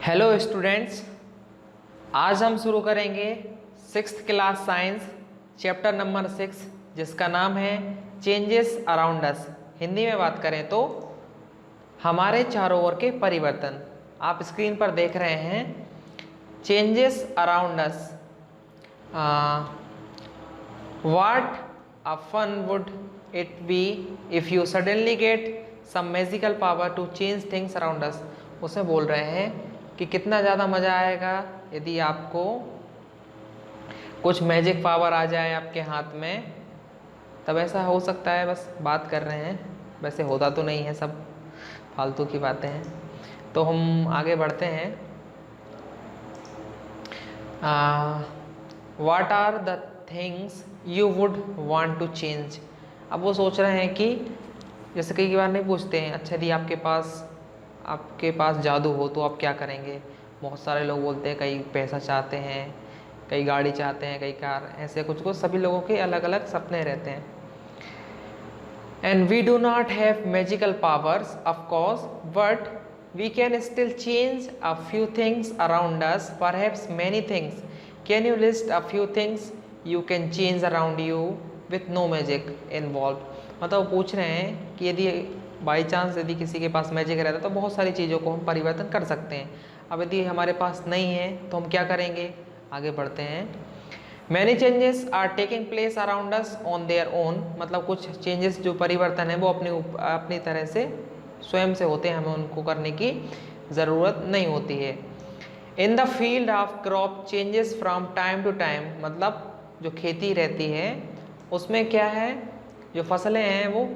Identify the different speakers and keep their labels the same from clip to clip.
Speaker 1: Hello students, आज हम शुरू करेंगे 6th class science chapter number 6 जिसका नाम है चेंजेस अराउंड अस। हिंदी में बात करें तो हमारे चारों ओर के परिवर्तन। आप स्क्रीन पर देख रहे हैं changes around us. What a fun would it be if you suddenly get some magical power to change things around us. उसमें बोल रहे हैं कि कितना ज़्यादा मज़ा आएगा यदि आपको कुछ मैजिक पावर आ जाए आपके हाथ में। तब ऐसा हो सकता है, बस बात कर रहे हैं, वैसे होता तो नहीं है, सब फालतू की बातें हैं। तो हम आगे बढ़ते हैं। What are the things you would want to change. अब वो सोच रहे हैं कि जैसे कई बार नहीं पूछते हैं, अच्छा यदि आपके पास जादू हो तो आप क्या करेंगे। बहुत सारे लोग बोलते हैं, कई पैसा चाहते हैं, कई गाड़ी चाहते हैं, कई कार, ऐसे कुछ कुछ सभी लोगों के अलग अलग सपने रहते हैं। And we do not have magical powers of course, but we can still change a few things around us, perhaps many things. Can you list a few things you can change around you with no magic involve. मतलब पूछ रहे हैं कि यदि by chance यदि किसी के पास magic रहता है तो बहुत सारी चीज़ों को हम परिवर्तन कर सकते हैं। अब यदि हमारे पास नहीं है तो हम क्या करेंगे। आगे बढ़ते हैं। Many changes are taking place around us on their own. मतलब कुछ चेंजेस जो परिवर्तन है वो अपनी तरह से स्वयं से होते हैं, हमें उनको करने की ज़रूरत नहीं होती है। In the field of crop changes from time to time. मतलब जो खेती रहती है उसमें क्या है, जो फसलें हैं वो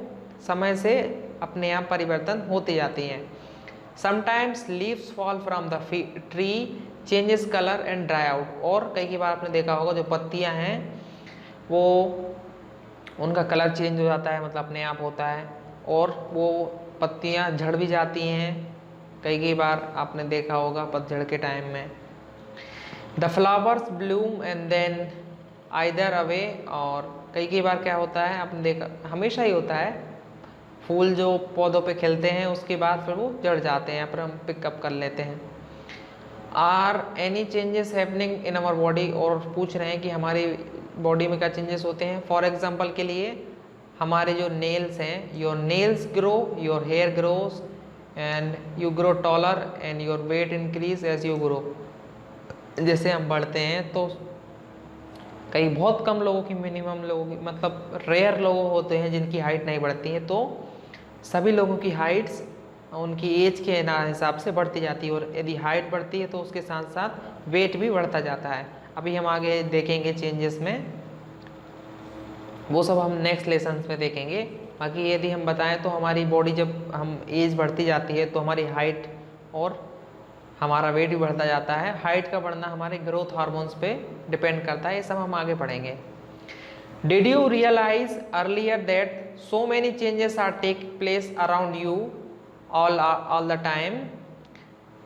Speaker 1: समय से अपने आप परिवर्तन होती जाती हैं। Sometimes leaves fall from the tree changes colour and dry out. और कई बार आपने देखा होगा जो पत्तियां हैं वो उनका कलर चेंज हो जाता है, मतलब अपने आप होता है, और वो पत्तियां झड़ भी जाती हैं। कई बार आपने देखा होगा पतझड़ के टाइम में the flowers bloom and then either away. और कई बार क्या होता है, आपने देखा हमेशा ही होता है, फूल जो पौधों पे खिलते हैं उसके बाद फिर वो जड़ जाते हैं, फिर हम पिकअप कर लेते हैं। Are any changes happening in our body. और पूछ रहे हैं कि हमारी बॉडी में क्या चेंजेस होते हैं। फॉर एग्जांपल के लिए हमारे जो नेल्स हैं, your nails grow, your hair grows and you grow taller and your weight increase as you grow. जैसे हम बढ़ते हैं तो कई बहुत कम लोगों की, मिनिमम लोगों की, मतलब रेयर लोग होते हैं जिनकी हाइट नहीं बढ़ती है, तो सभी लोगों की हाइट्स उनकी एज के हिसाब से बढ़ती जाती है। और यदि हाइट बढ़ती है तो उसके साथ साथ वेट भी बढ़ता जाता है। अभी हम आगे देखेंगे चेंजेस में, वो सब हम नेक्स्ट लेसन में देखेंगे। बाकी यदि हम बताएं तो हमारी बॉडी जब हम एज बढ़ती जाती है तो हमारी हाइट और हमारा वेट भी बढ़ता जाता है। हाइट का बढ़ना हमारे ग्रोथ हार्मोन्स पे डिपेंड करता है। ये सब हम आगे पढ़ेंगे। Did you realize earlier that so many changes are take place around you all the time.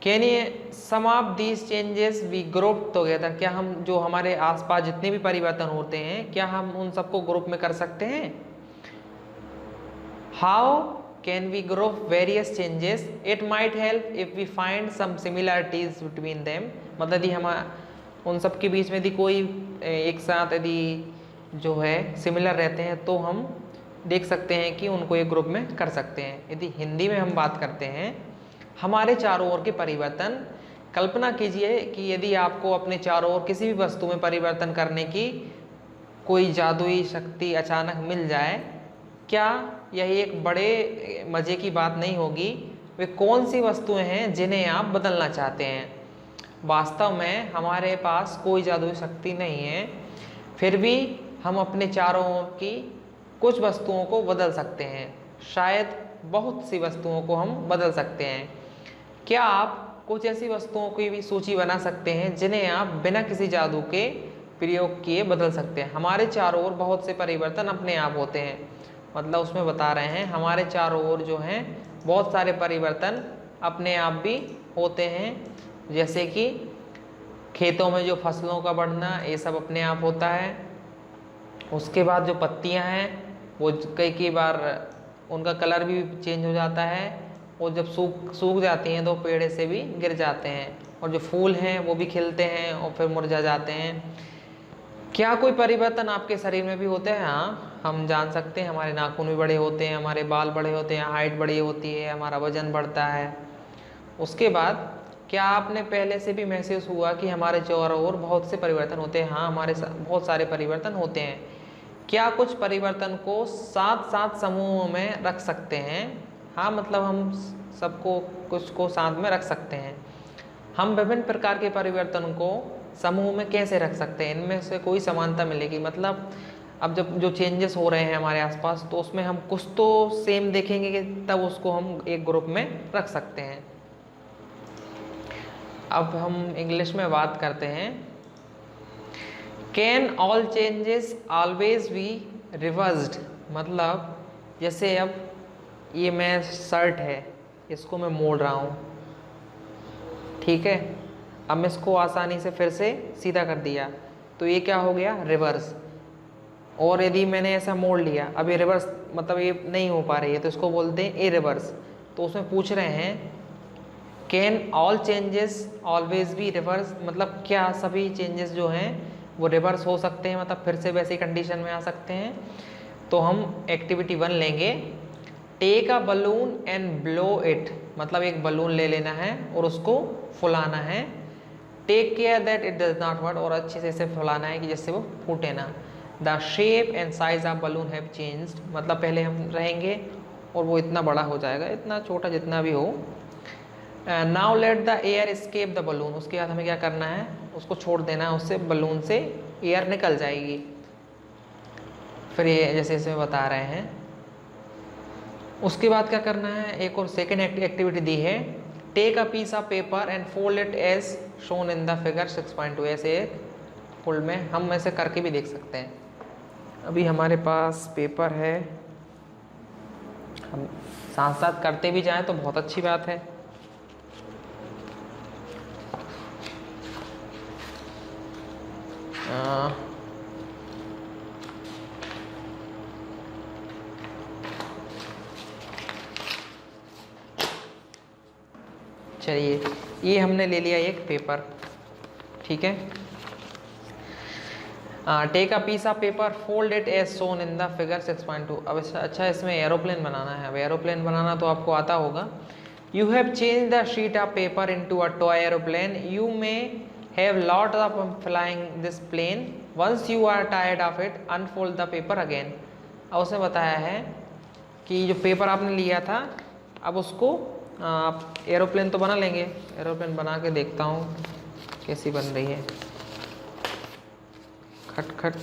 Speaker 1: Can ye some of these changes we group together. क्या हम जो हमारे आसपास जितने भी परिवर्तन होते हैं क्या हम उन सबको ग्रुप में कर सकते हैं। How can we group various changes. It might help if we find some similarities between them. मतलब यदि हम उन सब के बीच में यदि कोई एक साथ यदि जो है सिमिलर रहते हैं तो हम देख सकते हैं कि उनको एक ग्रुप में कर सकते हैं। यदि हिंदी में हम बात करते हैं हमारे चारों ओर के परिवर्तन, कल्पना कीजिए कि यदि आपको अपने चारों ओर किसी भी वस्तु में परिवर्तन करने की कोई जादुई शक्ति अचानक मिल जाए, क्या यह एक बड़े मज़े की बात नहीं होगी। वे कौन सी वस्तुएं हैं जिन्हें आप बदलना चाहते हैं। वास्तव में हमारे पास कोई जादुई शक्ति नहीं है, फिर भी हम अपने चारों ओर की कुछ वस्तुओं को बदल सकते हैं। शायद बहुत सी वस्तुओं को हम बदल सकते हैं। क्या आप कुछ ऐसी वस्तुओं की भी सूची बना सकते हैं जिन्हें आप बिना किसी जादू के प्रयोग किए बदल सकते हैं। हमारे चारों ओर बहुत से परिवर्तन अपने आप होते हैं। मतलब उसमें बता रहे हैं हमारे चारों ओर जो हैं बहुत सारे परिवर्तन अपने आप भी होते हैं। जैसे कि खेतों में जो फसलों का बढ़ना, ये सब अपने आप होता है। उसके बाद जो पत्तियां हैं वो कई बार उनका कलर भी चेंज हो जाता है, और जब सूख जाती हैं तो पेड़ से भी गिर जाते हैं। और जो फूल हैं वो भी खिलते हैं और फिर मुरझा जाते हैं। क्या कोई परिवर्तन आपके शरीर में भी होते हैं? हाँ, हम जान सकते हैं, हमारे नाखून भी बड़े होते हैं, हमारे बाल बड़े होते हैं, हाइट बड़ी होती है, हमारा वजन बढ़ता है। उसके बाद क्या आपने पहले से भी महसूस हुआ कि हमारे चारों ओर बहुत से परिवर्तन होते हैं? हाँ, हमारे बहुत सारे परिवर्तन होते हैं। क्या कुछ परिवर्तन को साथ साथ समूहों में रख सकते हैं? हाँ, मतलब हम सबको कुछ को साथ में रख सकते हैं। हम विभिन्न प्रकार के परिवर्तन को समूह में कैसे रख सकते हैं? इनमें से कोई समानता मिलेगी, मतलब अब जब जो चेंजेस हो रहे हैं हमारे आसपास तो उसमें हम कुछ तो सेम देखेंगे कि तब उसको हम एक ग्रुप में रख सकते हैं। अब हम इंग्लिश में बात करते हैं। Can all changes always be reversed? मतलब जैसे अब ये मैं शर्ट है, इसको मैं मोड़ रहा हूँ, ठीक है, अब मैं इसको आसानी से फिर से सीधा कर दिया तो ये क्या हो गया? रिवर्स। और यदि मैंने ऐसा मोड़ लिया, अब ये रिवर्स मतलब ये नहीं हो पा रही है तो इसको बोलते हैं ए रिवर्स। तो उसमें पूछ रहे हैं can all changes always be reverse? मतलब क्या सभी चेंजेस जो हैं वो रिवर्स हो सकते हैं, मतलब फिर से वैसी कंडीशन में आ सकते हैं? तो हम एक्टिविटी 1 लेंगे। Take a balloon and blow it, मतलब एक बलून ले लेना है और उसको फुलाना है। Take care that it does not wart, और अच्छे से इसे फुलाना है कि जिससे वो फूटे ना। The shape and size of balloon have changed, मतलब पहले हम रहेंगे और वो इतना बड़ा हो जाएगा, इतना छोटा जितना भी हो। Now let the air escape the balloon, उसके बाद हमें क्या करना है? उसको छोड़ देना है, उससे बलून से एयर निकल जाएगी। फिर ये जैसे इसमें बता रहे हैं। उसके बाद क्या करना है? एक और सेकेंड एक्टिविटी दी है। Take a piece of paper and fold it as shown in the figure 6.2। ऐसे फोल्ड में हम ऐसे करके भी देख सकते हैं। अभी हमारे पास पेपर है, हम साथ साथ करते भी जाएं तो बहुत अच्छी बात है। चलिए, ये हमने ले लिया एक पेपर, ठीक है। Take a piece of paper, fold it as shown in the figure 6.2। अब अच्छा, इसमें एरोप्लेन बनाना है। अब एरोप्लेन बनाना तो आपको आता होगा। You have change the sheet of paper into a toy aeroplane. You may have lot of flying this plane. Once you are tired of it unfold the paper again. अब उसने बताया है कि जो पेपर आपने लिया था, अब उसको आप एरोप्लेन तो बना लेंगे। एरोप्लेन बना के देखता हूँ कैसी बन रही है। खट खट,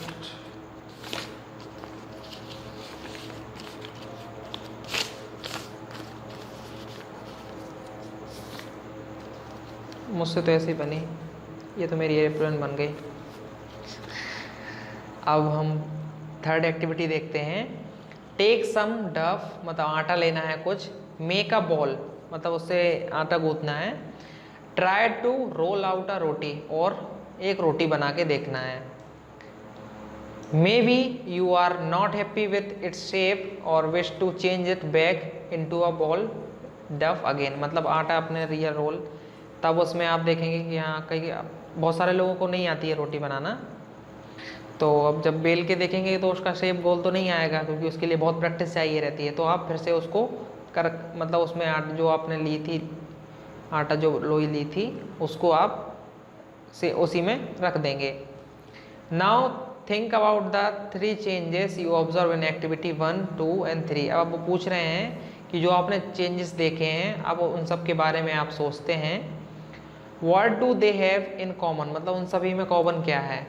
Speaker 1: मुझसे तो ऐसे ही बनी, ये तो मेरी एरोप्लेन बन गई। अब हम थर्ड एक्टिविटी देखते हैं। टेक सम डफ, मतलब आटा लेना है कुछ। मेक अ बॉल, मतलब उससे आटा गूंथना है। Try to roll out a roti, और एक रोटी बना के देखना है। Maybe you are not happy with its shape or wish to change it back into a ball dough again. मतलब आटा अपने रियल रोल, तब उसमें आप देखेंगे कि हाँ, कई बहुत सारे लोगों को नहीं आती है रोटी बनाना, तो अब जब बेल के देखेंगे तो उसका शेप गोल तो नहीं आएगा, क्योंकि उसके लिए बहुत प्रैक्टिस चाहिए रहती है। तो आप फिर से उसको कर, मतलब उसमें आटा जो आपने ली थी, आटा जो लोई ली थी, उसको आप से उसी में रख देंगे। Now think about the 3 changes you observe in activity 1, 2 and 3। अब वो पूछ रहे हैं कि जो आपने चेंजेस देखे हैं, अब उन सब के बारे में आप सोचते हैं। What do they have in common, मतलब उन सभी में कॉमन क्या है।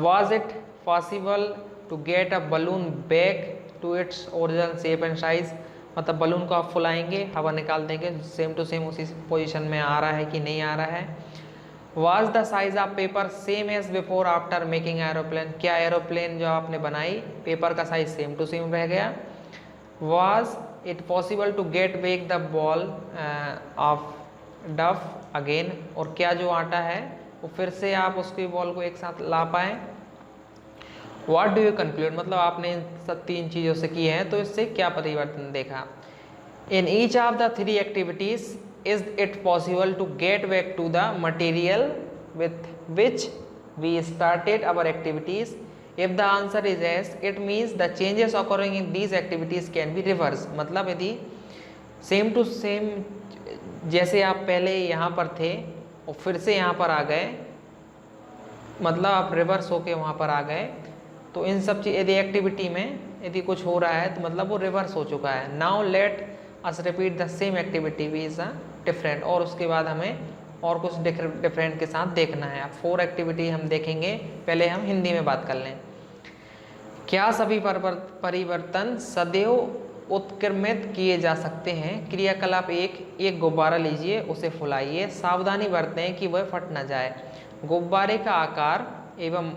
Speaker 1: Was it possible to get a balloon back to its original shape and size? मतलब बलून को आप फुलाएंगे, हवा निकाल देंगे, सेम टू सेम उसी पोजीशन में आ रहा है कि नहीं आ रहा है। Was the size of paper same as before after making aeroplane? क्या एरोप्लेन जो आपने बनाई, पेपर का साइज सेम टू सेम रह गया। Was it possible to get back the ball of duff again? और क्या जो आटा है वो फिर से आप उसकी बॉल को एक साथ ला पाए। व्हाट डू यू कंक्लूड, मतलब आपने इन सब 3 चीज़ों से की है तो इससे क्या परिवर्तन देखा। In each of the 3 activities is it possible to get back to the material with which we started our activities? If the answer is yes, it means the changes occurring in these activities can be reverse. मतलब यदि same to same जैसे आप पहले यहाँ पर थे और फिर से यहाँ पर आ गए, मतलब आप रिवर्स होके वहाँ पर आ गए, तो इन सब चीज यदि एक्टिविटी में यदि कुछ हो रहा है तो मतलब वो रिवर्स हो चुका है। Now let us repeat the same activity which a different, और उसके बाद हमें और कुछ डिफरेंट के साथ देखना है। अब 4 एक्टिविटी हम देखेंगे, पहले हम हिंदी में बात कर लें। क्या सभी परिवर्तन सदैव उत्क्रमित किए जा सकते हैं? क्रियाकलाप एक गुब्बारा लीजिए, उसे फुलाइए, सावधानी बरतें कि वह फट न जाए। गुब्बारे का आकार एवं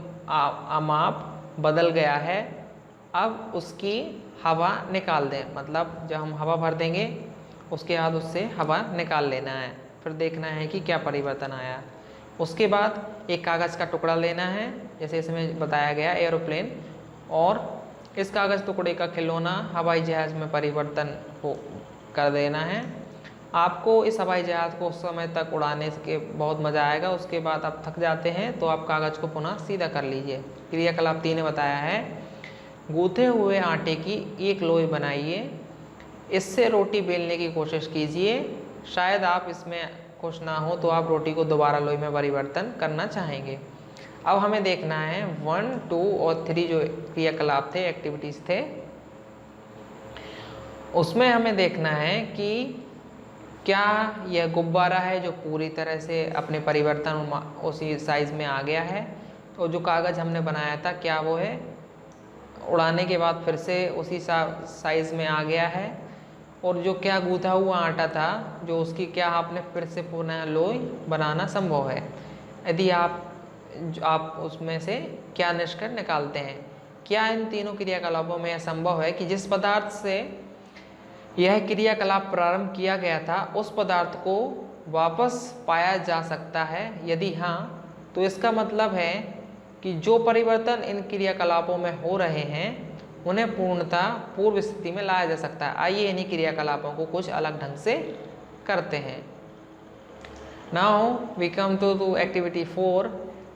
Speaker 1: माप बदल गया है, अब उसकी हवा निकाल दें। मतलब जब हम हवा भर देंगे उसके बाद उससे हवा निकाल लेना है, फिर देखना है कि क्या परिवर्तन आया। उसके बाद एक कागज़ का टुकड़ा लेना है, जैसे इसमें बताया गया एरोप्लेन, और इस कागज़ टुकड़े का खिलौना हवाई जहाज़ में परिवर्तन कर देना है। आपको इस हवाई जहाज़ को उस समय तक उड़ाने के बहुत मज़ा आएगा। उसके बाद आप थक जाते हैं तो आप कागज़ को पुनः सीधा कर लीजिए। क्रियाकलाप 3 ने बताया है, गूँथे हुए आटे की एक लोई बनाइए, इससे रोटी बेलने की कोशिश कीजिए। शायद आप इसमें खुश ना हो तो आप रोटी को दोबारा लोई में परिवर्तन करना चाहेंगे। अब हमें देखना है 1, 2 और 3 जो क्रियाकलाप थे, एक्टिविटीज़ थे, उसमें हमें देखना है कि क्या यह गुब्बारा है जो पूरी तरह से अपने परिवर्तन उसी साइज़ में आ गया है, और जो कागज़ हमने बनाया था क्या वो है उड़ाने के बाद फिर से उसी साइज़ में आ गया है, और जो क्या गूँथा हुआ आटा था जो उसकी क्या आपने फिर से पुनः लोई बनाना संभव है। यदि आप उसमें से क्या निष्कर्ष निकालते हैं? क्या इन तीनों क्रियाकलापों में यह संभव है कि जिस पदार्थ से यह क्रियाकलाप प्रारंभ किया गया था उस पदार्थ को वापस पाया जा सकता है? यदि हाँ, तो इसका मतलब है कि जो परिवर्तन इन क्रियाकलापों में हो रहे हैं उन्हें पूर्णतः पूर्व स्थिति में लाया जा सकता है। आइए इन्हीं क्रियाकलापों को कुछ अलग ढंग से करते हैं। Now we come to activity 4।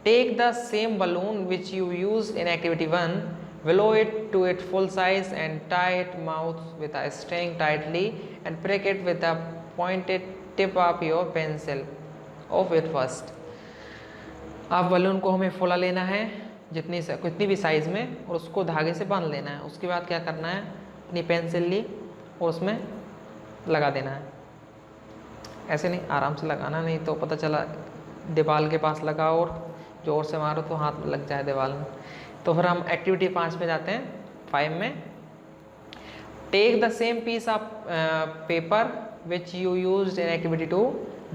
Speaker 1: Take the same balloon which you used in activity 1, blow it to its full size and tie its mouth with a string tightly and prick it with a pointed tip of your pencil of it first। अब balloon को हमें फुला लेना है कितनी भी size में, और उसको धागे से बांध लेना है। उसके बाद क्या करना है, अपनी पेंसिल ली और उसमें लगा देना है। ऐसे नहीं, आराम से लगाना, नहीं तो पता चला दीवार के पास लगा और जोर से मारो तो हाथ लग जाए दीवार में। तो फिर हम एक्टिविटी 5 में जाते हैं। 5 में take the same piece of paper which you used in activity 2,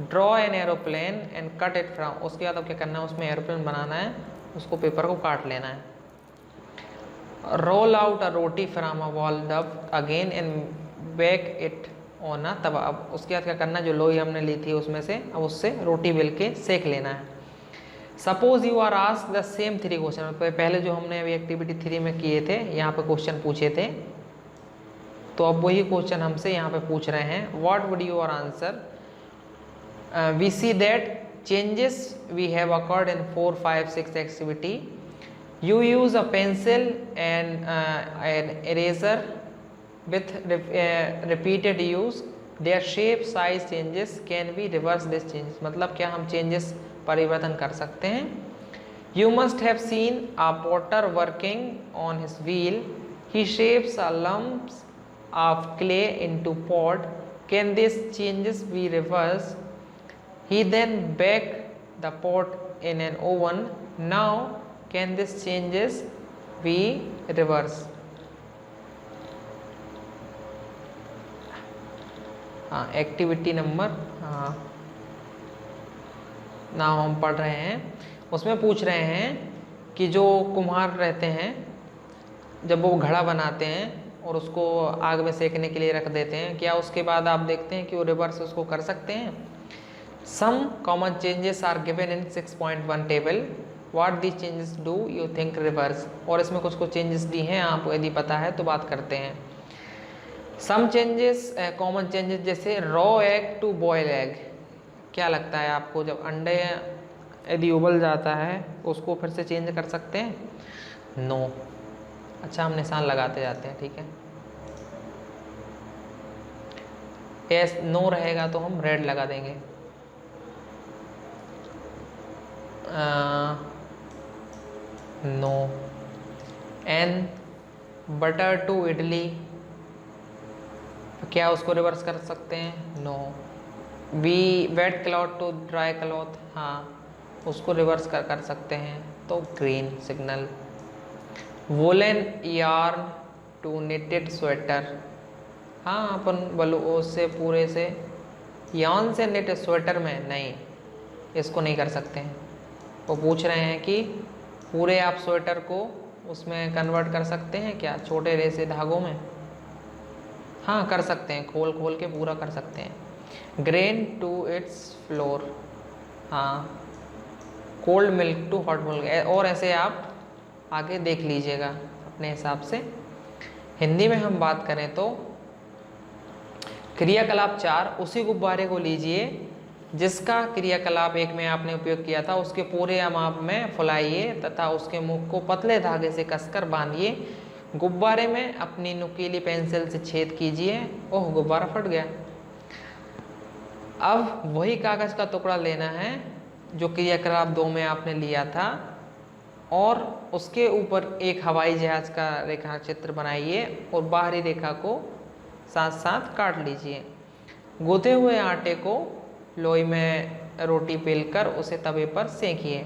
Speaker 1: draw an aeroplane and cut it from. उसके बाद अब क्या करना है, उसमें एरोप्लेन बनाना है, उसको पेपर को काट लेना है। Roll out a roti from a ball dough again and bake it on a tava. अब उसके बाद क्या करना है, जो लोई हमने ली थी उसमें से अब उससे रोटी बेल के सेक लेना है। Suppose you are asked the same 3 question. पहले जो हमने अभी एक्टिविटी 3 में किए थे, यहाँ पे क्वेश्चन पूछे थे, तो अब वही क्वेश्चन हमसे यहाँ पे पूछ रहे हैं। What would your answer? We see that changes we have occurred in 4, 5, 6 activity. You use a pencil and an eraser with repeated use. Their shape, size changes can be reverse these changes। मतलब क्या हम changes परिवर्तन कर सकते हैं? You must have seen a potter working on his wheel. He shapes a lumps of clay into pot. Can these changes be reversed? He then baked the pot in an oven. Now can these changes be reversed? Activity number now हम पढ़ रहे हैं, उसमें पूछ रहे हैं कि जो कुम्हार रहते हैं जब वो घड़ा बनाते हैं और उसको आग में सेकने के लिए रख देते हैं, क्या उसके बाद आप देखते हैं कि वो रिवर्स उसको कर सकते हैं? Some common changes are given in 6.1 table. What these changes do you think reverse? और इसमें कुछ चेंजेस दी हैं, आपको यदि पता है तो बात करते हैं। सम चेंजेस कॉमन चेंजेस जैसे raw egg to boil egg, क्या लगता है आपको जब अंडे यदि उबल जाता है उसको फिर से चेंज कर सकते हैं? नो। अच्छा हम निशान लगाते जाते हैं, ठीक है। एस नो रहेगा तो हम रेड लगा देंगे। No. An butter to idli, क्या उसको रिवर्स कर सकते हैं? No. We wet cloth to dry cloth, हाँ उसको रिवर्स कर सकते हैं, तो green signal. Woollen yarn to knitted sweater, हाँ अपन बलू से पूरे से यार्न से निट स्वेटर में नहीं, इसको नहीं कर सकते हैं। वो पूछ रहे हैं कि पूरे आप स्वेटर को उसमें कन्वर्ट कर सकते हैं क्या, छोटे रेसे धागों में? हाँ कर सकते हैं, खोल खोल के पूरा कर सकते हैं। ग्रेन टू इट्स फ्लोर, हाँ cold milk to hot milk, और ऐसे आप आगे देख लीजिएगा अपने हिसाब से। हिंदी में हम बात करें तो क्रियाकलाप 4, उसी गुब्बारे को लीजिए जिसका क्रियाकलाप 1 में आपने उपयोग किया था, उसके पूरे माप में फुलाइए तथा उसके मुख को पतले धागे से कसकर बांधिए। गुब्बारे में अपनी नुकीली पेंसिल से छेद कीजिए। ओह गुब्बारा फट गया। अब वही कागज का टुकड़ा लेना है जो क्रियाकलाप 2 में आपने लिया था, और उसके ऊपर एक हवाई जहाज का रेखा चित्र बनाइए और बाहरी रेखा को साथ साथ काट लीजिए। गूंथे हुए आटे को लोई में रोटी बेलकर उसे तवे पर सेंकिए।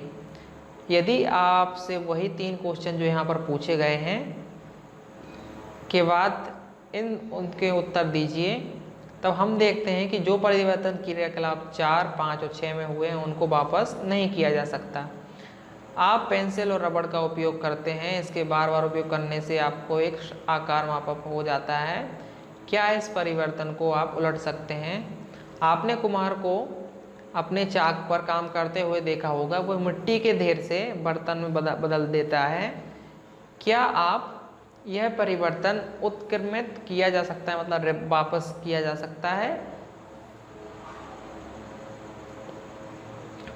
Speaker 1: यदि आपसे वही 3 क्वेश्चन जो यहाँ पर पूछे गए हैं के बाद उनके उत्तर दीजिए, तब हम देखते हैं कि जो परिवर्तन क्रियाकलाप 4, 5 और 6 में हुए हैं उनको वापस नहीं किया जा सकता। आप पेंसिल और रबड़ का उपयोग करते हैं, इसके बार बार उपयोग करने से आपको एक आकार मापक हो जाता है। क्या इस परिवर्तन को आप उलट सकते हैं? आपने कुम्हार को अपने चाक पर काम करते हुए देखा होगा, वो मिट्टी के ढेर से बर्तन में बदल देता है। क्या आप यह परिवर्तन उत्क्रमित किया जा सकता है, मतलब वापस किया जा सकता है?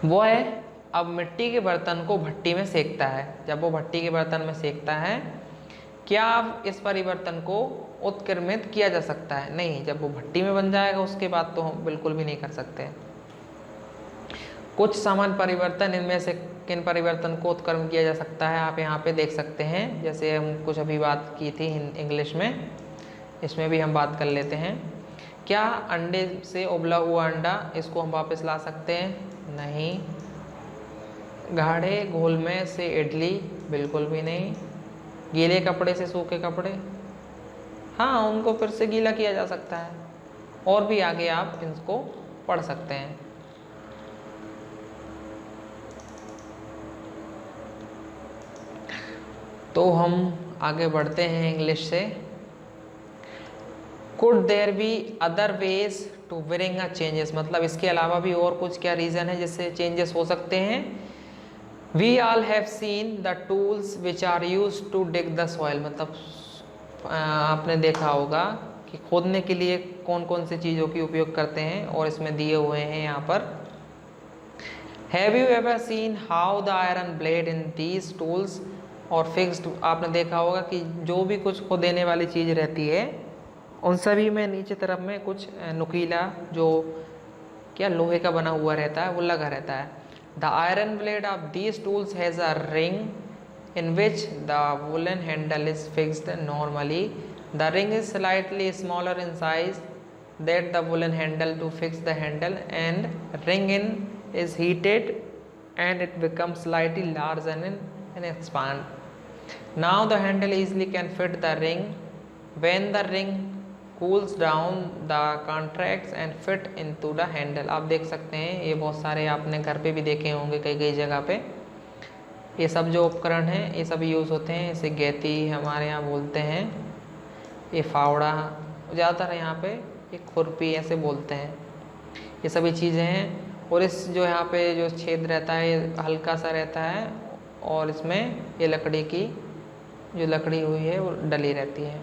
Speaker 1: वो है अब मिट्टी के बर्तन को भट्टी में सेकता है। जब वो भट्टी के बर्तन में सेकता है, क्या आप इस परिवर्तन को उत्क्रमित किया जा सकता है? नहीं, जब वो भट्टी में बन जाएगा उसके बाद तो हम बिल्कुल भी नहीं कर सकते। कुछ सामान्य परिवर्तन, इनमें से किन परिवर्तन को उत्क्रम किया जा सकता है आप यहाँ पे देख सकते हैं। जैसे हम कुछ अभी बात की थी इंग्लिश में, इसमें भी हम बात कर लेते हैं। क्या अंडे से उबला हुआ अंडा, इसको हम वापस ला सकते हैं? नहीं। गाढ़े घोल में से इडली, बिल्कुल भी नहीं। गीले कपड़े से सूखे कपड़े, हाँ उनको फिर से गीला किया जा सकता है। और भी आगे आप इसको पढ़ सकते हैं। तो हम आगे बढ़ते हैं इंग्लिश से। Could there be other ways to bring a changes, मतलब इसके अलावा भी और कुछ क्या रीज़न है जिससे चेंजेस हो सकते हैं? We all have seen the tools which are use to dig the soil, मतलब आपने देखा होगा कि खोदने के लिए कौन कौन सी चीज़ों की उपयोग करते हैं, और इसमें दिए हुए हैं यहाँ पर। Have you ever seen how the iron blade in these tools और फिक्स्ड, आपने देखा होगा कि जो भी कुछ खोदेने वाली चीज़ रहती है उन सभी में नीचे तरफ में कुछ नुकीला जो क्या लोहे का बना हुआ रहता है वो लगा रहता है। The iron blade of these tools has a ring in which the woolen handle is fixed normally. The ring is slightly smaller in size than the woolen handle to fix the handle, and ring in is heated and it becomes slightly larger and expand. Now the handle easily can fit the ring. When the ring cools down, the contracts and fit into the handle. आप देख सकते हैं, ये बहुत सारे आपने घर पे भी देखे होंगे कई कई जगह पे। ये सब जो उपकरण हैं ये सब यूज़ होते हैं। इसे गैती हमारे यहाँ बोलते हैं, ये फावड़ा ज़्यादातर यहाँ पे, ये खुरपी ऐसे बोलते हैं। ये सभी चीज़ें हैं। और इस जो यहाँ पे जो छेद रहता है ये हल्का सा रहता है, और इसमें ये लकड़ी की जो लकड़ी हुई है वो डली रहती है।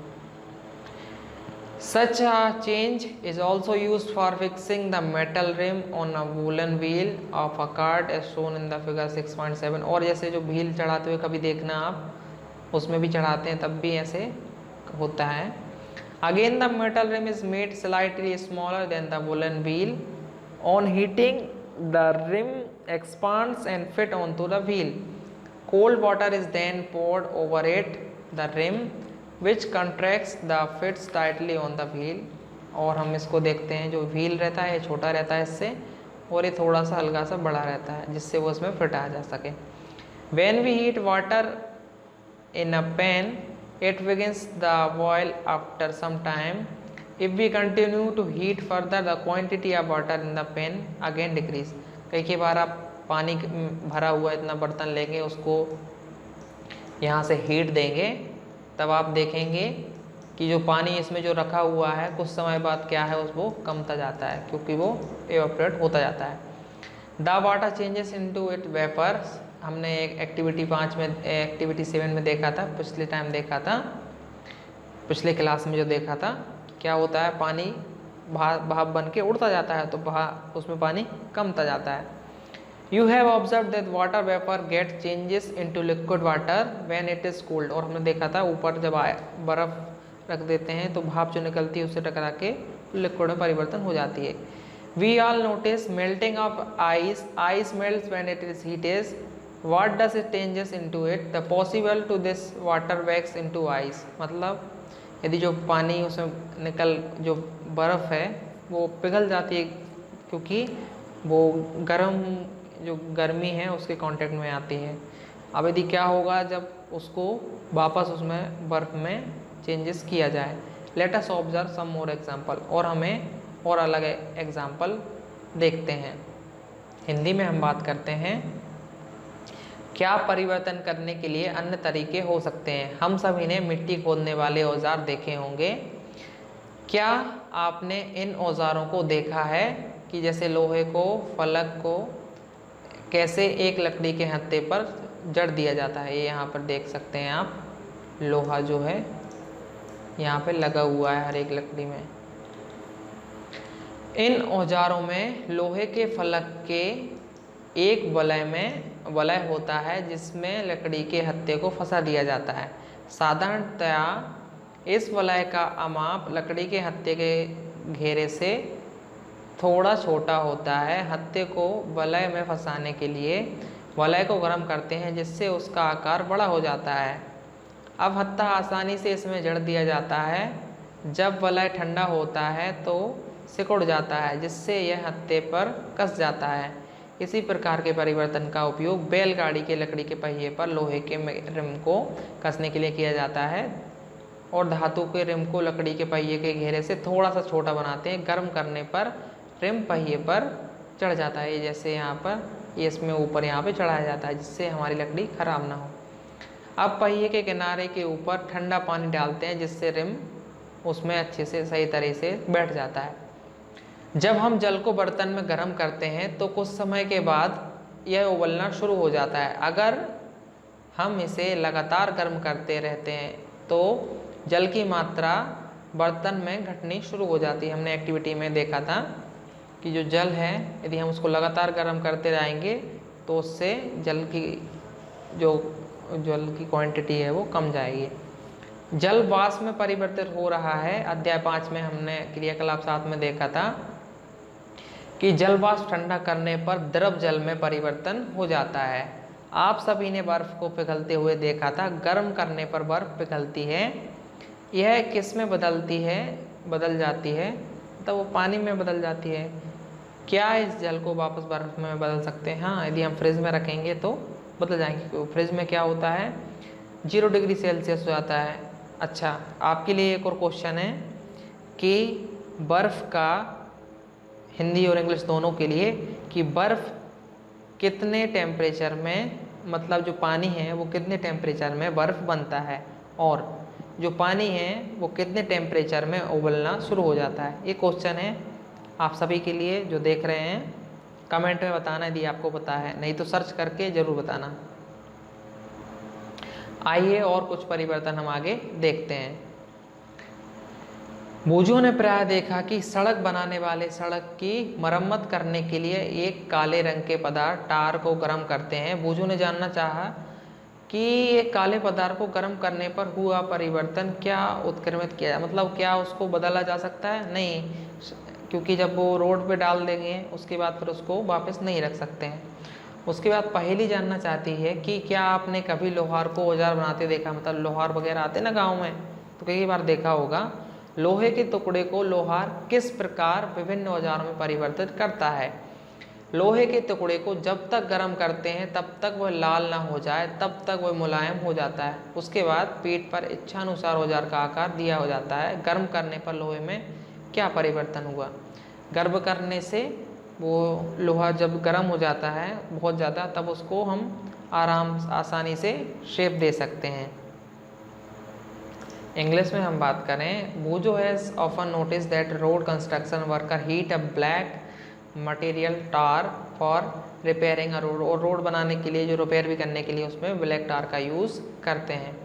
Speaker 1: Such a change is also used for fixing the metal rim on a woolen wheel of a cart as shown in the figure 6.7। और जैसे जो व्हील चढ़ाते हुए कभी देखना आप उसमें भी चढ़ाते हैं तब भी ऐसे होता है। Again the metal rim is made slightly smaller than the woolen wheel. On heating the rim expands and fit onto the wheel. Cold water is then poured over it, the rim, which contracts the fits tightly on the wheel। और हम इसको देखते हैं जो wheel रहता है छोटा रहता है इससे, और ये थोड़ा सा हल्का सा बड़ा रहता है जिससे वो इसमें फिट आ जा सके। When we heat water in a pan, it begins the boil after some time. If we continue to heat further, the quantity of water in the pan again decrease। कई बार आप पानी भरा हुआ इतना बर्तन लेंगे, उसको यहाँ से हीट देंगे, तब आप देखेंगे कि जो पानी इसमें जो रखा हुआ है कुछ समय बाद क्या है वो कमता जाता है क्योंकि वो एवापोरेट होता जाता है। The water changes into it vapours. हमने एक एक्टिविटी 5 में एक्टिविटी 7 में देखा था, पिछले टाइम देखा था, पिछले क्लास में जो देखा था, क्या होता है पानी भाप बन के उड़ता जाता है तो उसमें पानी कमता जाता है। You have observed that water vapor get changes into liquid water when it is cooled। और हमने देखा था ऊपर जब बर्फ़ रख देते हैं तो भाप जो निकलती है उससे टकरा के लिक्विड में परिवर्तन हो जाती है। We all notice melting of ice. Ice melts when it is heated. What does it changes into it? The possible to this water wax into ice। मतलब यदि जो पानी उसमें जो बर्फ़ है वो पिघल जाती है क्योंकि वो जो गर्मी है उसके कांटेक्ट में आती है। अब यदि क्या होगा जब उसको वापस उसमें बर्फ़ में चेंजेस किया जाए। Let us observe some more example. और हमें और अलग एग्जांपल देखते हैं। हिंदी में हम बात करते हैं क्या परिवर्तन करने के लिए अन्य तरीके हो सकते हैं। हम सभी ने मिट्टी खोदने वाले औजार देखे होंगे। क्या आपने इन औजारों को देखा है कि जैसे लोहे को, फलक को कैसे एक लकड़ी के हत्थे पर जड़ दिया जाता है। ये यहाँ पर देख सकते हैं आप, लोहा जो है यहाँ पे लगा हुआ है हर एक लकड़ी में। इन औजारों में लोहे के फलक के एक वलय होता है जिसमें लकड़ी के हत्थे को फंसा दिया जाता है। साधारणतया इस वलय का अमाप लकड़ी के हत्थे के घेरे से थोड़ा छोटा होता है। हत्थे को वलय में फंसाने के लिए वलय को गर्म करते हैं जिससे उसका आकार बड़ा हो जाता है। अब हत्था आसानी से इसमें जड़ दिया जाता है। जब वलय ठंडा होता है तो सिकुड़ जाता है जिससे यह हत्थे पर कस जाता है। इसी प्रकार के परिवर्तन का उपयोग बैलगाड़ी के लकड़ी के पहिए पर लोहे के रिम को कसने के लिए किया जाता है और धातु के रिम को लकड़ी के पहिए के घेरे से थोड़ा सा छोटा बनाते हैं। गर्म करने पर रिम पहिए पर चढ़ जाता है। जैसे यहाँ पर ये इसमें ऊपर यहाँ पे चढ़ाया जाता है जिससे हमारी लकड़ी ख़राब ना हो। अब पहिए के किनारे के ऊपर ठंडा पानी डालते हैं जिससे रिम उसमें अच्छे से सही तरह से बैठ जाता है। जब हम जल को बर्तन में गर्म करते हैं तो कुछ समय के बाद यह उबलना शुरू हो जाता है। अगर हम इसे लगातार गर्म करते रहते हैं तो जल की मात्रा बर्तन में घटनी शुरू हो जाती है। हमने एक्टिविटी में देखा था कि जो जल है यदि हम उसको लगातार गर्म करते रहेंगे तो उससे जल की क्वांटिटी है वो कम जाएगी। जल वाष्प में परिवर्तित हो रहा है। अध्याय 5 में हमने क्रियाकलाप 7 में देखा था कि जल वाष्प ठंडा करने पर द्रव जल में परिवर्तन हो जाता है। आप सभी ने बर्फ़ को पिघलते हुए देखा था। गर्म करने पर बर्फ़ पिघलती है। यह किस में बदल जाती है तो वो पानी में बदल जाती है। क्या इस जल को वापस बर्फ़ में बदल सकते हैं? हाँ, यदि हम फ्रिज में रखेंगे तो बदल जाएंगे। क्योंकि फ्रिज में क्या होता है 0 डिग्री सेल्सियस हो जाता है। अच्छा, आपके लिए एक और क्वेश्चन है कि बर्फ़ का हिंदी और इंग्लिश दोनों के लिए कि बर्फ़ कितने टेम्परेचर में, मतलब जो पानी है वो कितने टेम्परेचर में बर्फ़ बनता है और जो पानी है वो कितने टेम्परेचर में उबलना शुरू हो जाता है। ये क्वेश्चन है आप सभी के लिए जो देख रहे हैं। कमेंट में बताना यदि आपको पता है, नहीं तो सर्च करके ज़रूर बताना। आइए और कुछ परिवर्तन हम आगे देखते हैं। बूझों ने प्राय देखा कि सड़क बनाने वाले सड़क की मरम्मत करने के लिए एक काले रंग के पदार्थ टार को गर्म करते हैं। बूझों ने जानना चाहा कि ये काले पदार्थ को गर्म करने पर हुआ परिवर्तन क्या उत्क्रमित किया, मतलब क्या उसको बदला जा सकता है? नहीं, क्योंकि जब वो रोड पे डाल देंगे उसके बाद फिर उसको वापस नहीं रख सकते हैं। उसके बाद पहेली जानना चाहती है कि क्या आपने कभी लोहार को औजार बनाते देखा, मतलब लोहार वगैरह आते ना गाँव में, तो कई बार देखा होगा। लोहे के टुकड़े को लोहार किस प्रकार विभिन्न औजारों में परिवर्तित करता है? लोहे के टुकड़े को जब तक गर्म करते हैं तब तक वह लाल ना हो जाए तब तक वह मुलायम हो जाता है। उसके बाद पीठ पर इच्छानुसार औजार का आकार दिया हो जाता है। गर्म करने पर लोहे में क्या परिवर्तन हुआ? गर्म करने से वो लोहा जब गर्म हो जाता है बहुत ज़्यादा, तब उसको हम आसानी से शेप दे सकते हैं। इंग्लिश में हम बात करें, Boojho has often noticed that road construction worker heat a black material tar for repairing a road, और रोड बनाने के लिए, जो रिपेयर भी करने के लिए उसमें ब्लैक टार का यूज़ करते हैं।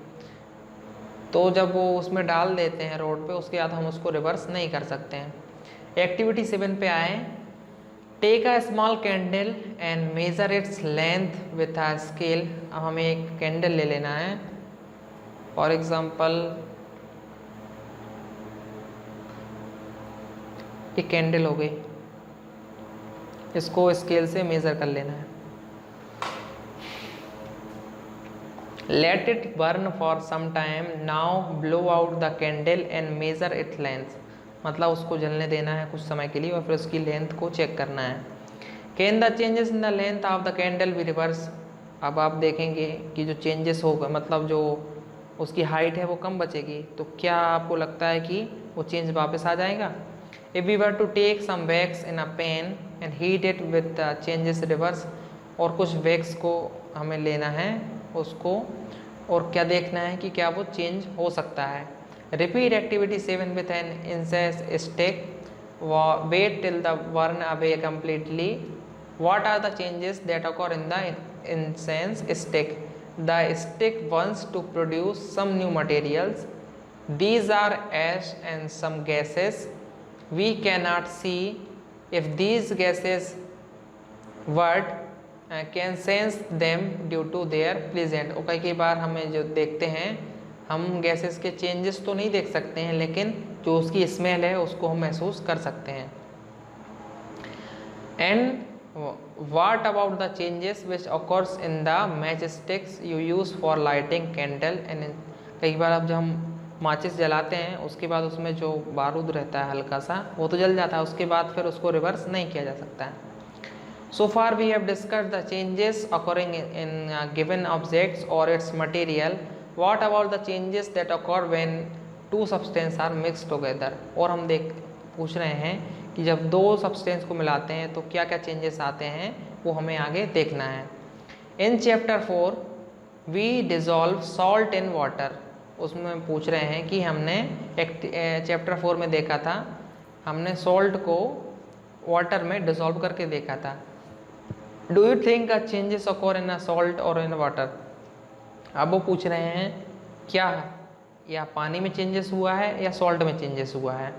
Speaker 1: तो जब वो उसमें डाल देते हैं रोड पे, उसके बाद हम उसको रिवर्स नहीं कर सकते हैं। एक्टिविटी 7 पे आए। Take a small candle and measure its length with a scale. अब हमें एक कैंडल ले लेना है। फॉर एग्जाम्पल एक कैंडल हो गई, इसको स्केल से मेज़र कर लेना है। Let it burn for some time, now blow out the candle and measure it length, मतलब उसको जलने देना है कुछ समय के लिए और फिर उसकी लेंथ को चेक करना है। Can the changes in the length of the candle be reverse. अब आप देखेंगे कि जो चेंजेस होगा, मतलब जो उसकी हाइट है वो कम बचेगी, तो क्या आपको लगता है कि वो चेंज वापस आ जाएगा? If we were to take some wax in a pan and heat it with the changes reverse, और कुछ वैक्स को हमें लेना है उसको, और क्या देखना है कि क्या वो चेंज हो सकता है। Repeat activity 7 with an incense stick, wait till the burn away completely. What are the changes that occur in the incense stick? The stick wants to produce some new materials. These are ash and some gases. We cannot see if these gases but can sense them due to their pleasant। और कई बार हमें जो देखते हैं, हम gases के changes तो नहीं देख सकते हैं, लेकिन जो उसकी स्मेल है उसको हम महसूस कर सकते हैं। And what about the changes which occurs in the matchsticks you use for lighting candle? And कई बार अब जब हम माचिस जलाते हैं उसके बाद उसमें जो बारूद रहता है हल्का सा, वो तो जल जाता है, उसके बाद फिर उसको रिवर्स नहीं किया जा सकता है। So far we have discussed the changes occurring in given objects और its material. What about the changes that occur when two substance are mix together. और हम पूछ रहे हैं कि जब दो सब्सटेंस को मिलाते हैं तो क्या क्या चेंजेस आते हैं, वो हमें आगे देखना है। In chapter 4 we dissolve salt in water. उसमें पूछ रहे हैं कि हमने चैप्टर 4 में देखा था, हमने सॉल्ट को वाटर में डिसॉल्व करके देखा था। Do you think a changes occur in a salt और इन वाटर। अब वो पूछ रहे हैं क्या या पानी में चेंजेस हुआ है या सॉल्ट में चेंजेस हुआ है।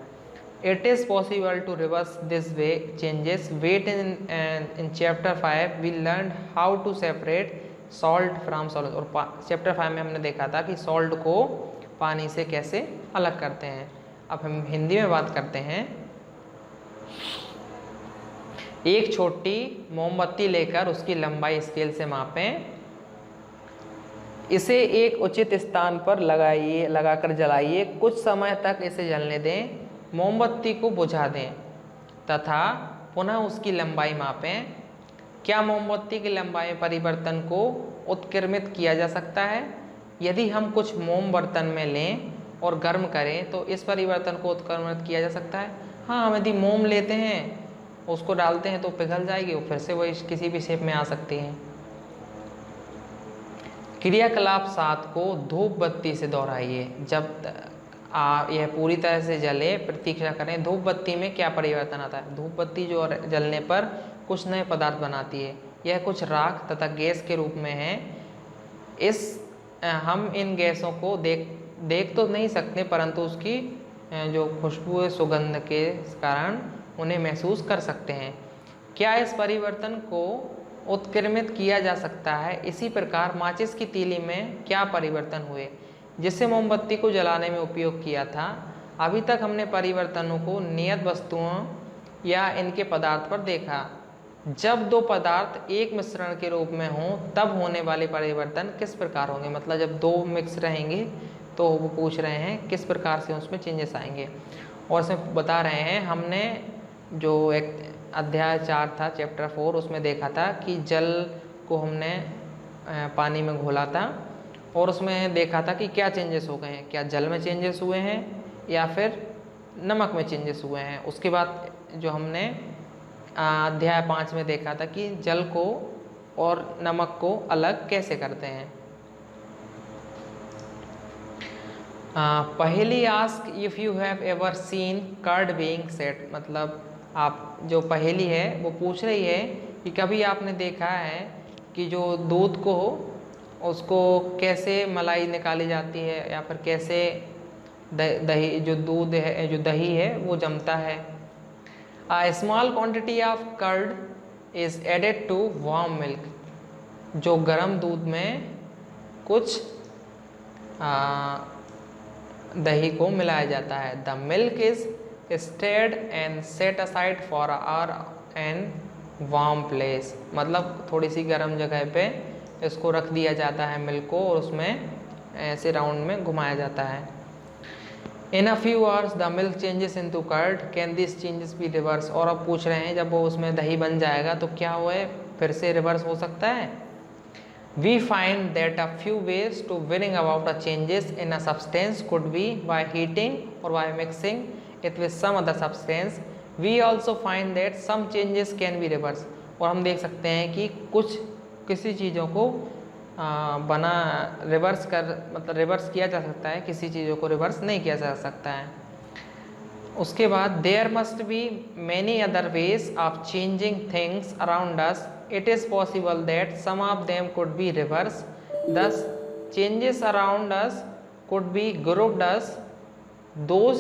Speaker 1: It is possible to reverse this way changes. Wait in chapter 5 we learn how to separate salt from salt. और चैप्टर 5 में हमने देखा था कि सॉल्ट को पानी से कैसे अलग करते हैं। अब हम हिंदी में बात करते हैं। एक छोटी मोमबत्ती लेकर उसकी लंबाई स्केल से मापें। इसे एक उचित स्थान पर लगाकर जलाइए। कुछ समय तक इसे जलने दें। मोमबत्ती को बुझा दें तथा पुनः उसकी लंबाई मापें। क्या मोमबत्ती की लंबाई में परिवर्तन को उत्क्रमित किया जा सकता है? यदि हम कुछ मोम बर्तन में लें और गर्म करें तो इस परिवर्तन को उत्क्रमित किया जा सकता है। हाँ, हम यदि मोम लेते हैं उसको डालते हैं तो पिघल जाएगी और फिर से वही किसी भी शेप में आ सकती है। क्रियाकलाप 7 को धूप बत्ती से दोहराइए। जब यह पूरी तरह से जले प्रतीक्षा करें। धूप बत्ती में क्या परिवर्तन आता है? धूप बत्ती जो जलने पर कुछ नए पदार्थ बनाती है। यह कुछ राख तथा गैस के रूप में है। हम इन गैसों को देख तो नहीं सकते, परंतु उसकी जो खुशबू है सुगंध के कारण उन्हें महसूस कर सकते हैं। क्या इस परिवर्तन को उत्क्रमित किया जा सकता है? इसी प्रकार माचिस की तीली में क्या परिवर्तन हुए जिससे मोमबत्ती को जलाने में उपयोग किया था? अभी तक हमने परिवर्तनों को नियत वस्तुओं या इनके पदार्थ पर देखा। जब दो पदार्थ एक मिश्रण के रूप में हों तब होने वाले परिवर्तन किस प्रकार होंगे? मतलब जब दो मिक्स रहेंगे तो वो पूछ रहे हैं किस प्रकार से उसमें चेंजेस आएंगे। और इसमें बता रहे हैं हमने जो एक अध्याय 4 था चैप्टर 4 उसमें देखा था कि जल को हमने पानी में घोला था और उसमें देखा था कि क्या चेंजेस हो गए हैं, क्या जल में चेंजेस हुए हैं या फिर नमक में चेंजेस हुए हैं। उसके बाद जो हमने अध्याय 5 में देखा था कि जल को और नमक को अलग कैसे करते हैं। पहली ask if you have ever seen curd being set, मतलब आप जो पहेली है वो पूछ रही है कि कभी आपने देखा है कि जो दूध को उसको कैसे मलाई निकाली जाती है या फिर कैसे दही जो दूध है जो दही है वो जमता है। A small quantity of curd is added to warm milk, जो गर्म दूध में कुछ दही को मिलाया जाता है। The milk is stirred and set aside for an hour in warm place, मतलब थोड़ी सी गर्म जगह पे इसको रख दिया जाता है मिल्क को और उसमें ऐसे राउंड में घुमाया जाता है। In a few hours the milk changes into curd, can these changes be reversed? और अब पूछ रहे हैं जब वो उसमें दही बन जाएगा तो क्या हुआ फिर से रिवर्स हो सकता है। We find that a few ways to bring about a changes in a substance could be by heating or by mixing it with some other substance. We also find that some changes can be reversed, और हम देख सकते हैं कि कुछ किसी चीज़ों को बना रिवर्स कर मतलब रिवर्स किया जा सकता है, किसी चीज़ों को रिवर्स नहीं किया जा सकता है। उसके बाद there must be many other ways of changing things around us, it is possible that some of them could be reverse, thus changes around us could be grouped as, those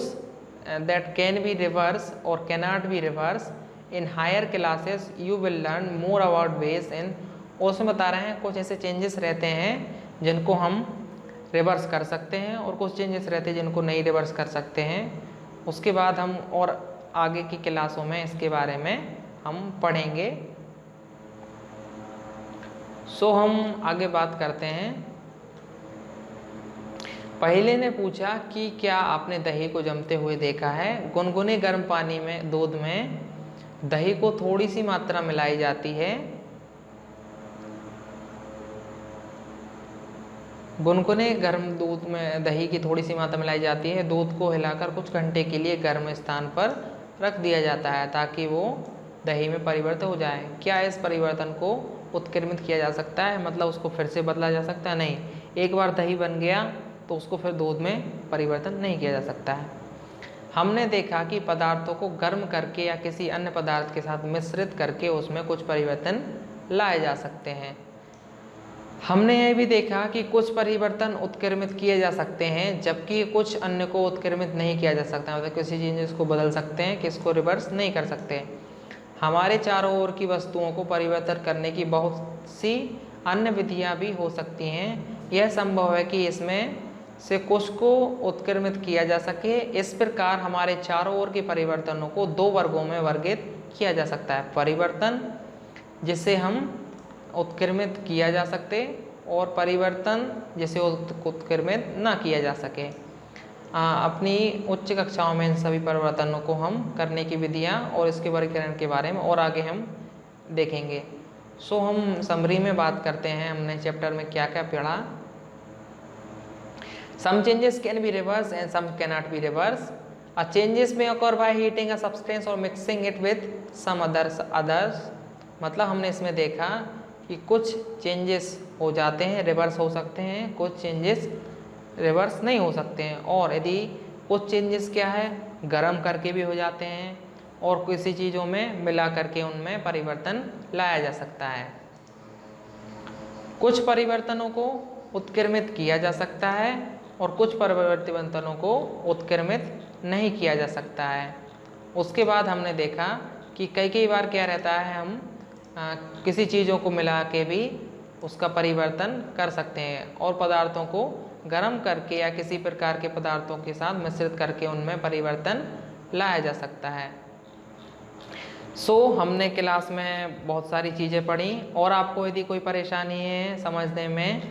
Speaker 1: that can be reverse or cannot be reverse. In higher classes you will learn more about ways in, और उसमें बता रहे हैं कुछ ऐसे changes रहते हैं जिनको हम रिवर्स कर सकते हैं और कुछ चेंजेस रहते हैं जिनको नहीं रिवर्स कर सकते हैं। उसके बाद हम और आगे की क्लासों में इसके बारे में हम पढ़ेंगे। सो हम आगे बात करते हैं। पहले ने पूछा कि क्या आपने दही को जमते हुए देखा है? गुनगुने गर्म पानी में दूध में दही को थोड़ी सी मात्रा मिलाई जाती है। गुनगुने गर्म दूध में दही की थोड़ी सी मात्रा मिलाई जाती है। दूध को हिलाकर कुछ घंटे के लिए गर्म स्थान पर रख दिया जाता है ताकि वो दही में परिवर्तित हो जाए। क्या इस परिवर्तन को उत्क्रमित किया जा सकता है, मतलब उसको फिर से बदला जा सकता है? नहीं, एक बार दही बन गया तो उसको फिर दूध में परिवर्तन नहीं किया जा सकता है। हमने देखा कि पदार्थों को गर्म करके या किसी अन्य पदार्थ के साथ मिश्रित करके उसमें कुछ परिवर्तन लाए जा सकते हैं। हमने यह भी देखा कि कुछ परिवर्तन उत्क्रमित किए जा सकते हैं जबकि कुछ अन्य को उत्क्रमित नहीं किया जा सकता, मतलब किसी चीज़ को बदल सकते हैं, किसको रिवर्स नहीं कर सकते। हमारे चारों ओर की वस्तुओं को परिवर्तन करने की बहुत सी अन्य विधियां भी हो सकती हैं। यह संभव है कि इसमें से कुछ को उत्क्रमित किया जा सके। इस प्रकार हमारे चारों ओर के परिवर्तनों को दो वर्गों में वर्गित किया जा सकता है। परिवर्तन जिसे हम उत्क्रमित किया जा सके और परिवर्तन जिसे उत्क्रमित ना किया जा सके। अपनी उच्च कक्षाओं में इन सभी परिवर्तनों को हम करने की विधियां और इसके वर्गीकरण के बारे में और आगे हम देखेंगे। सो हम समरी में बात करते हैं, हमने चैप्टर में क्या क्या पढ़ा। Some changes can be reversed and some cannot be reversed. A changes may occur by heating a substance or mixing it with some others. मतलब हमने इसमें देखा कि कुछ चेंजेस हो जाते हैं, रिवर्स हो सकते हैं, कुछ चेंजेस रिवर्स नहीं हो सकते हैं। और यदि कुछ चेंजेस क्या है गर्म करके भी हो जाते हैं और किसी चीज़ों में मिला करके उनमें परिवर्तन लाया जा सकता है। कुछ परिवर्तनों को उत्क्रमित किया जा सकता है और कुछ परिवर्तनों को उत्क्रमित नहीं किया जा सकता है। उसके बाद हमने देखा कि कई बार क्या रहता है, हम किसी चीज़ों को मिला के भी उसका परिवर्तन कर सकते हैं और पदार्थों को गर्म करके या किसी प्रकार के पदार्थों के साथ मिश्रित करके उनमें परिवर्तन लाया जा सकता है। हमने क्लास में बहुत सारी चीज़ें पढ़ी और आपको यदि कोई परेशानी है समझने में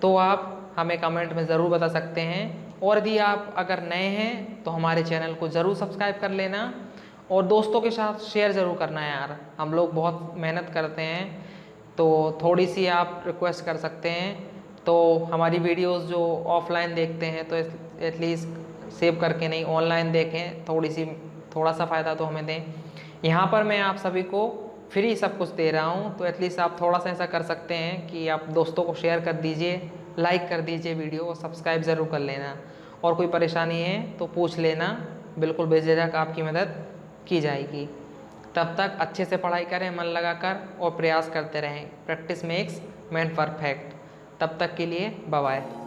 Speaker 1: तो आप हमें कमेंट में ज़रूर बता सकते हैं। और यदि आप अगर नए हैं तो हमारे चैनल को ज़रूर सब्सक्राइब कर लेना और दोस्तों के साथ शेयर ज़रूर करना यार। हम लोग बहुत मेहनत करते हैं तो थोड़ी सी आप रिक्वेस्ट कर सकते हैं। तो हमारी वीडियोस जो ऑफलाइन देखते हैं तो एटलीस्ट सेव करके नहीं, ऑनलाइन देखें, थोड़ा सा फ़ायदा तो हमें दें। यहाँ पर मैं आप सभी को फ्री सब कुछ दे रहा हूँ तो एटलीस्ट आप थोड़ा सा ऐसा कर सकते हैं कि आप दोस्तों को शेयर कर दीजिए, लाइक कर दीजिए वीडियो और सब्सक्राइब ज़रूर कर लेना। और कोई परेशानी है तो पूछ लेना, बिल्कुल बेझिझक आपकी मदद की जाएगी। तब तक अच्छे से पढ़ाई करें मन लगाकर और प्रयास करते रहें। Practice makes man perfect. तब तक के लिए बाय बाय।